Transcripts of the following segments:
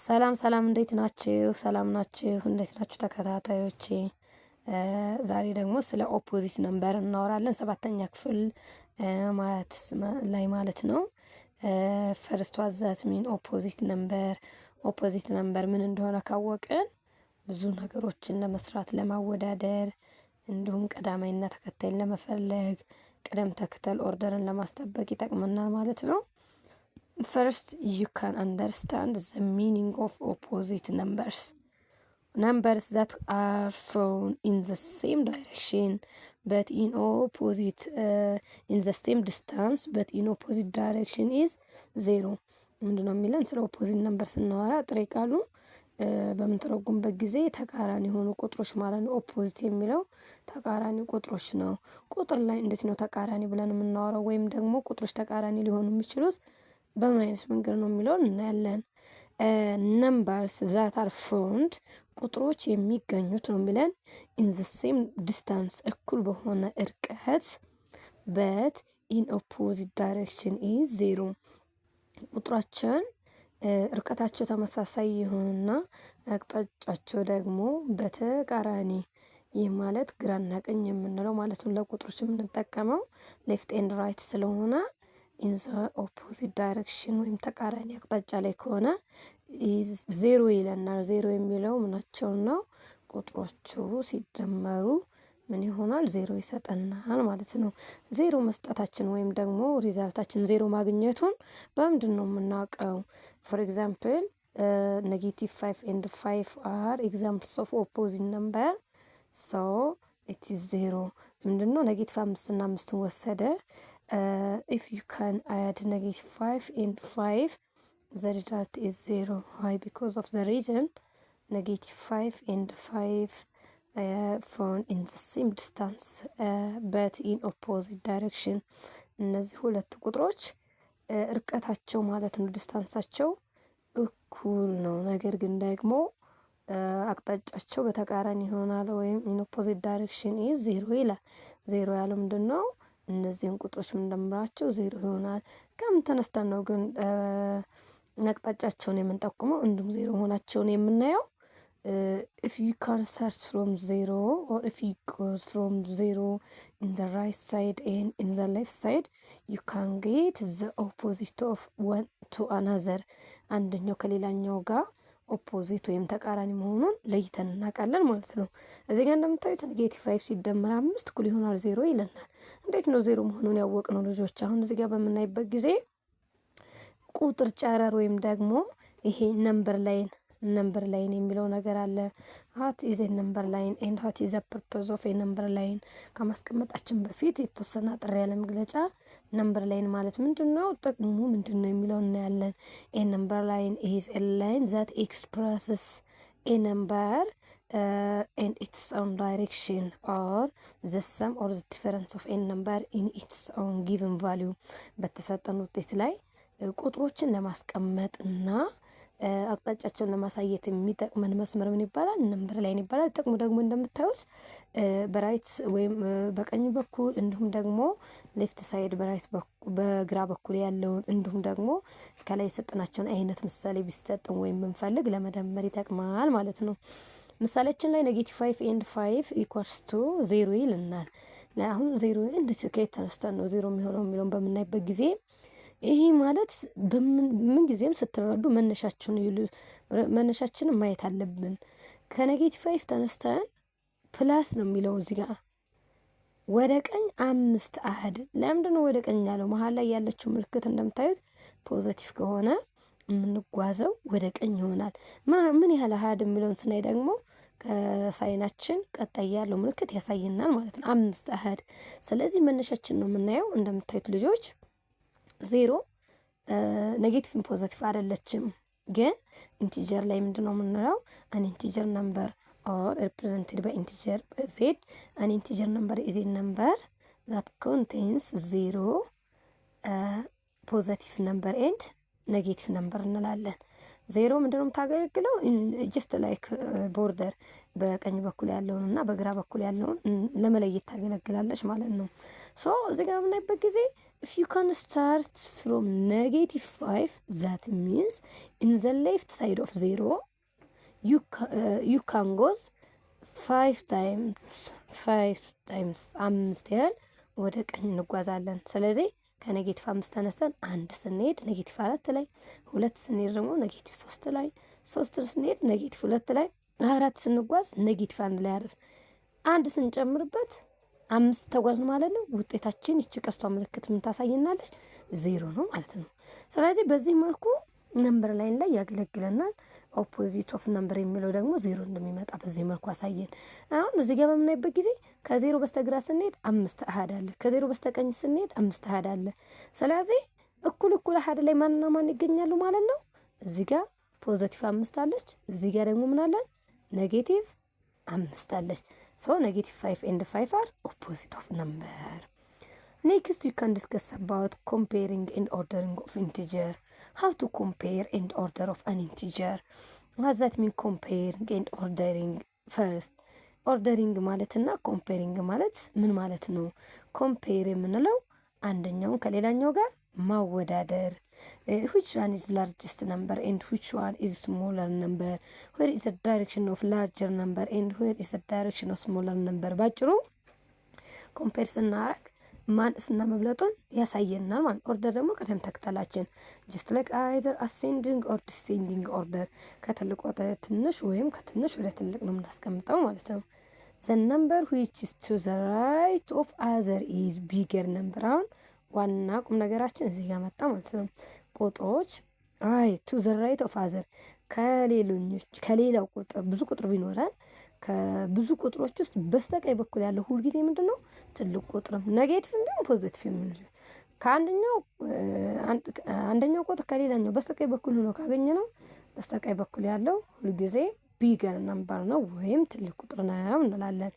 ሰላም ሰላም እንዴት ናችሁ? ሰላም ናችሁ? እንዴት ናችሁ ተከታታዮቼ? ዛሬ ደግሞ ስለ ኦፖዚት ነምበር እናወራለን። ሰባተኛ ክፍል ማትስ ላይ ማለት ነው። ፈርስት ዋት ዛት ሚን ኦፖዚት ነምበር። ኦፖዚት ነምበር ምን እንደሆነ ካወቅን ብዙ ነገሮችን ለመስራት ለማወዳደር፣ እንዲሁም ቀዳማይና ተከታይን ለመፈለግ ቅደም ተከተል ኦርደርን ለማስጠበቅ ይጠቅመናል ማለት ነው። First, you can understand the meaning of opposite numbers. Numbers that are found in the same direction, but in opposite, in the same distance, but in opposite direction is zero. ምንድነው የሚለን? ስለ ኦፖዚት ነምበር ስናወራ ጥሬ ቃሉ በምንተረጉምበት ጊዜ ተቃራኒ የሆኑ ቁጥሮች ማለት ነው። ኦፖዚት የሚለው ተቃራኒ ቁጥሮች ነው። ቁጥር ላይ እንዴት ነው ተቃራኒ ብለን የምናወራው? ወይም ደግሞ ቁጥሮች ተቃራኒ ሊሆኑ የሚችሉት በምን አይነት መንገድ ነው የሚለውን እናያለን። ነምበርስ ዛት አር ፋውንድ ቁጥሮች የሚገኙት ነው የሚለን ኢን ዘ ሴም ዲስታንስ እኩል በሆነ እርቀት በት ኢን ኦፖዚት ዳይሬክሽን ኢዝ ዜሮ። ቁጥራችን እርቀታቸው ተመሳሳይ የሆኑና አቅጣጫቸው ደግሞ በተቃራኒ፣ ይህ ማለት ግራና ቀኝ የምንለው ማለት ነው። ለቁጥሮች የምንጠቀመው ሌፍት ኤንድ ራይት ስለሆነ ኢን ዘ ኦፖዚት ዳይሬክሽን ወይም ተቃራኒ አቅጣጫ ላይ ከሆነ ዜሮ ይለናል። ዜሮ የሚለው ምናቸውን ነው? ቁጥሮቹ ሲደመሩ ምን ይሆናል? ዜሮ ይሰጠናል ማለት ነው። ዜሮ መስጠታችን ወይም ደግሞ ሪዛልታችን ዜሮ ማግኘቱን በምንድን ነው የምናውቀው? ፎር ኤግዛምፕል ኔጌቲቭ 5 ኤንድ 5 አር ኤግዛምፕልስ ኦፍ ኦፖዚት ነምበር ሶ ኢት ኢዝ ዜሮ። ምንድን ነው? ኔጌቲቭ 5 እና 5ን ወሰደ። if you can add negative 5 and 5, the result is 0. Why? Because of the reason negative 5 and 5 found in the same distance but in opposite direction. እነዚህ ሁለት ቁጥሮች እርቀታቸው ማለት ነው ዲስታንሳቸው እኩል ነው፣ ነገር ግን ደግሞ አቅጣጫቸው በተቃራኒ ይሆናል። ወይም in opposite direction is 0 ይላል። 0 ያለው ምንድን ነው? እነዚህን ቁጥሮች ምንደምራቸው ዜሮ ይሆናል። ከምን ተነስተን ነው ግን አቅጣጫቸውን የምንጠቁመው እንዲሁም ዜሮ መሆናቸውን የምናየው? if you can start from 0 or if you go from 0 in the right side and in the left side you can get the opposite of one to another. አንደኛው ከሌላኛው ጋር ኦፖዚት ወይም ተቃራኒ መሆኑን ለይተን እናውቃለን ማለት ነው። እዚህ ጋር እንደምታዩት ኔጌቲቭ 5 ሲደመር 5 እኩል ይሆናል 0 ይለናል። እንዴት ነው 0 መሆኑን ያወቅነው ልጆች? አሁን እዚህ ጋር በምናይበት ጊዜ ቁጥር ጨረር ወይም ደግሞ ይሄ ነምበር ላይን የሚለው ነገር አለ። what is a number line and what is the purpose of a number line ከማስቀመጣችን በፊት የተወሰነ አጠር ያለ መግለጫ ነምበር ላይን ማለት ምንድነው፣ ጥቅሙ ምንድነው የሚለው እናያለን። a number line is a line that expresses a number in its own direction or the sum or the difference of a number in its own given value. በተሰጠን ውጤት ላይ ቁጥሮችን ለማስቀመጥ እና አቅጣጫቸውን ለማሳየት የሚጠቅመን መስመር ምን ይባላል? ነምበር ላይን ይባላል። ጥቅሙ ደግሞ እንደምታዩት በራይት ወይም በቀኝ በኩል እንዲሁም ደግሞ ሌፍት ሳይድ በግራ በኩል ያለውን እንዲሁም ደግሞ ከላይ የሰጠናቸውን አይነት ምሳሌ ቢሰጥን ወይም ብንፈልግ ለመደመር ይጠቅማል ማለት ነው። ምሳሌያችን ላይ ኔጌቲቭ 5 ኤንድ 5 ኢኳልስ ቱ 0 ይልናል። አሁን 0 እንዴት ከየት ተነስተን ነው 0 የሚሆነው የሚለውን በምናይበት ጊዜ ይሄ ማለት ምን ጊዜም ስትረዱ መነሻችንን ማየት አለብን። ከኔጌቲቭ 5 ተነስተን ፕላስ ነው የሚለው እዚህ ጋር ወደ ቀኝ 5 አሃድ። ለምንድን ነው ወደ ቀኝ ያለው? መሀል ላይ ያለችው ምልክት እንደምታዩት ፖዚቲቭ ከሆነ የምንጓዘው ወደ ቀኝ ይሆናል። ምን ያህል አሃድ የሚለውን ስናይ ደግሞ ከሳይናችን ቀጣይ ያለው ምልክት ያሳየናል ማለት ነው፣ 5 አሃድ። ስለዚህ መነሻችን ነው የምናየው። እንደምታዩት ልጆች 0 ኔጌቲቭ ፖዚቲቭ አይደለችም፣ ግን ኢንቲጀር ላይ ምንድነው የምንለው? አን ኢንቲጀር ነምበር or represented by integer z. An integer number is a number that contains 0 positive number and negative number እንላለን። 0 ምንድነው የምታገለግለው? just like border በቀኝ በኩል ያለውን እና በግራ በኩል ያለውን ለመለየት ታገለግላለች ማለት ነው። ሶ እዚህ ጋር በምናይበት ጊዜ if you can start from -5 that means in the left side of 0 you can go 5 times 5 ያህል ወደ ቀኝ እንጓዛለን። ስለዚህ ከኔጌቲቭ 5 ተነስተን 1 ስንሄድ ኔጌቲቭ 4 ላይ፣ 2 ስንሄድ ደግሞ ኔጌቲቭ 3 ላይ፣ 3 ስንሄድ ኔጌቲቭ 2 ላይ፣ 4 ስንጓዝ ኔጌቲቭ 1 ላይ አረፍ፣ 1 ስንጨምርበት 5 ተጓዝ ማለት ነው። ውጤታችን ይቺ ቀስቷ ምልክት ምን ታሳየናለች? 0 ነው ማለት ነው። ስለዚህ በዚህ መልኩ ነምበር ላይን ላይ ያገለግለናል። ኦፖዚት ኦፍ ነምበር የሚለው ደግሞ 0 እንደሚመጣ በዚህ መልኩ አሳየን። አሁን እዚህ ጋር በምናይበት ጊዜ ከ0 በስተግራ ስንሄድ 5 አሃድ አለ፣ ከ0 በስተቀኝ ስንሄድ 5 አሃድ አለ። ስለዚህ እኩል አሃድ ላይ ማንና ማን ይገኛሉ ማለት ነው? እዚህ ጋር ፖዚቲቭ 5 አለች፣ እዚህ ጋር ደግሞ ምን አለን? ኔጌቲቭ 5 አለች። ሶ ኔጌቲቭ 5 and 5 are opposite of number. Next you can discuss about comparing and ordering of integer. How to compare and order of an integer. What does that mean, comparing and ordering? First ordering ማለትና comparing ማለት ምን ማለት ነው? compare የምንለው አንደኛውን ከሌላኛው ጋር ማወዳደር። which one is largest number and which one is smaller number? where is the direction of larger number and where is the direction of smaller number? ባጭሩ compare ስናረግ ማንስና መብለጡን ያሳየናል ማለት። ኦርደር ደግሞ ቅደም ተከተላችን just like either ascending or descending order ከትልቅ ወደ ትንሽ ወይም ከትንሽ ወደ ትልቅ ነው የምናስቀምጠው ማለት ነው። the number which is to the right of other is bigger number። አሁን ዋና ቁም ነገራችን እዚህ ጋር መጣ ማለት ነው። ቁጥሮች right to the right of other ከሌላው ቁጥር ብዙ ቁጥር ቢኖረን ከብዙ ቁጥሮች ውስጥ በስተቀኝ በኩል ያለው ሁሉ ጊዜ ምንድነው? ትልቅ ቁጥርም ኔጌቲቭም ቢሆን ፖዚቲቭም ነው። አንደኛው ቁጥር ከሌላኛው በስተቀኝ በኩል ሆኖ ካገኘነው በስተቀኝ በኩል ያለው ሁሉ ጊዜ ቢገር ነምበር ነው ወይም ትልቅ ቁጥር ነው እንላለን።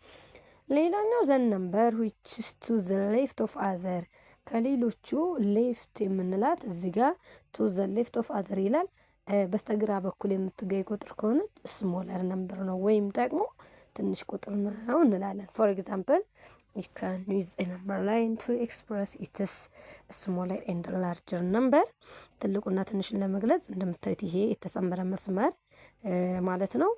ሌላኛው ዘን ነምበር which is to the left of other ከሌሎቹ ሌፍት የምንላት እዚህ ጋር to the left of other ይላል። በስተግራ በኩል የምትገኝ ቁጥር ከሆነ ስሞለር ነምበር ነው ወይም ደግሞ ትንሽ ቁጥር ነው እንላለን። for example you can use a number line to express its smaller and larger number። ትልቁና ትንሽን ለመግለጽ እንደምታዩት ይሄ የተሰመረ መስመር ማለት ነው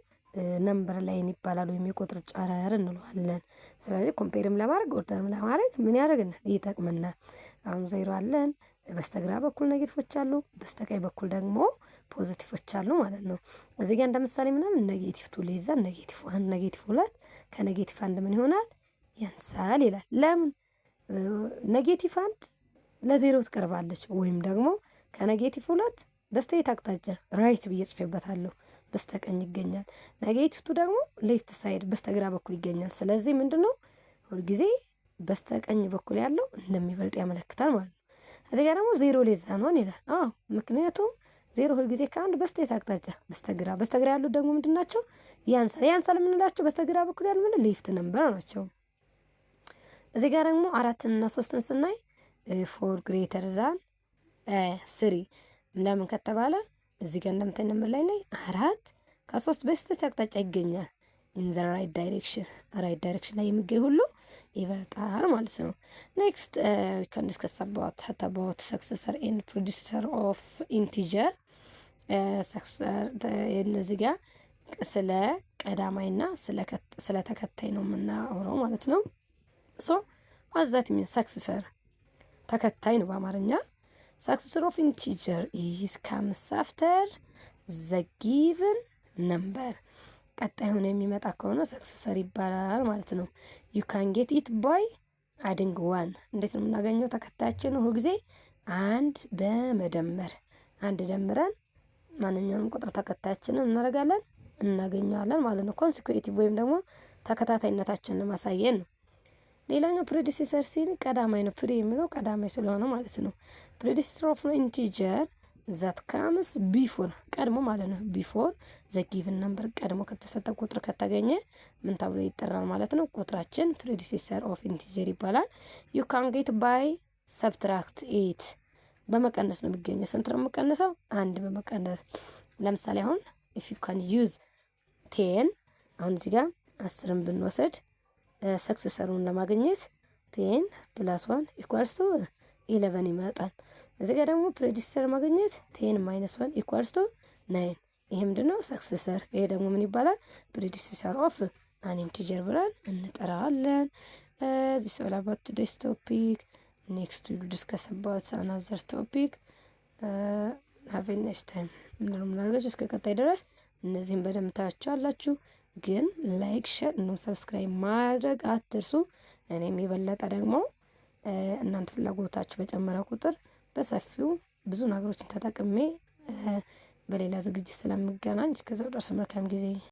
ነምበር ላይን ይባላል ወይም የቁጥር ጨረር እንለዋለን። ስለዚህ ኮምፔርም ለማድረግ ኦርደርም ለማድረግ ምን ያደርግናል? ይጠቅመናል። አሁን 0 አለን፣ በስተግራ በኩል ኔጌቲቮች አሉ፣ በስተቀኝ በኩል ደግሞ ፖዚቲቮች አሉ ማለት ነው። እዚህ ጋር እንደምሳሌ ምናምን ኔጌቲቭ 2 ሌዛ ኔጌቲቭ 1 ኔጌቲቭ 2 ከኔጌቲቭ 1 ምን ይሆናል? ያንሳል ይላል። ለምን? ኔጌቲቭ 1 ለ0 ትቀርባለች ወይም ደግሞ ከኔጌቲቭ 2 በስተየት አቅጣጫ ራይት ብዬ ጽፌበታለሁ በስተቀኝ ይገኛል። ኔጌቲቭ 2 ደግሞ ሌፍት ሳይድ በስተግራ በኩል ይገኛል። ስለዚህ ምንድነው ሁልጊዜ በስተቀኝ በኩል ያለው እንደሚበልጥ ያመለክታል ማለት ነው። እዚህ ጋር ደግሞ 0 ሌዛ ነው ይላል። ምክንያቱም 0 ሁልጊዜ ከአንድ በስተየት አቅጣጫ በስተግራ ያሉት ደግሞ ምንድናቸው? ያንሳል የምንላቸው በስተግራ በኩል ያሉ ምን ሌፍት ነምበር ናቸው። እዚህ ጋር ደግሞ 4 እና 3ን ስናይ 4 ግሬተር ዛን 3 ለምን ከተባለ እዚህ ጋር እንደምታይ ነምበር ላይ 4 ከ3 በስተት አቅጣጫ ይገኛል። in the right direction ላይ የሚገኝ ሁሉ ይበልጣል ማለት ነው። next we can discuss about successor and predecessor of integer። እነዚህ ጋር ስለ ቀዳማይና ስለ ተከታይ ነው የምናወራው ማለት ነው። so what does that mean? successor ተከታይ ነው በአማርኛ። successor of integer is comes after the given number። ቀጣይ ሆኖ የሚመጣ ከሆነ ሰክሰሰር ይባላል ማለት ነው። you can get it by adding 1። እንዴት ነው የምናገኘው? ተከታያችን ሁሉ ጊዜ አንድ በመደመር አንድ ደምረን ማንኛውንም ቁጥር ተከታያችንን እናገኛለን ማለት ነው። ኮንሲኩዌቲቭ ወይም ደግሞ ተከታታይነታችንን ማሳየን ነው። ሌላኛው ፕሬዲሴሰር ሲል ቀዳማይ ነው። ፕሪ የሚለው ቀዳማይ ስለሆነ ማለት ነው። ፕሬዲሴሰር ኦፍ ኢንቲጀር that comes before ቀድሞ ማለት ነው። before the given number ቀድሞ ከተሰጠ ቁጥር ከተገኘ ምን ተብሎ ይጠራል ማለት ነው? ቁጥራችን predecessor of integer ይባላል። you can get by subtract 8 በመቀነስ ነው የሚገኘው። ስንት ነው የምቀነሰው? 1 በመቀነስ። ለምሳሌ አሁን if you can use 10 አሁን እዚህ ጋር 10ን ብንወስድ ሰክሰሰሩን ለማግኘት 10 + 1 = 11 ይመጣል። እዚህ ጋር ደግሞ ፕሬዲሰሰር ማግኘት 10 - 1 = 9። ይሄ ምንድነው? ሰክሰሰር። ይሄ ደግሞ ምን ይባላል? ፕሬዲሰሰር ኦፍ አን ኢንቲጀር ብለን እንጠራዋለን። this is all about today's topic. Next we will discuss about another topic. have a nice time. ምንም ላርገች እስከ ቀጣይ ድረስ እነዚህን በደንብ ታያችኋላችሁ። ግን ላይክ፣ ሼር እና ሰብስክራይብ ማድረግ አትርሱ። እኔም የበለጠ ደግሞ እናንተ ፍላጎታችሁ በጨመረ ቁጥር በሰፊው ብዙ ነገሮችን ተጠቅሜ በሌላ ዝግጅት ስለምገናኝ እስከዛው ድረስ መልካም ጊዜ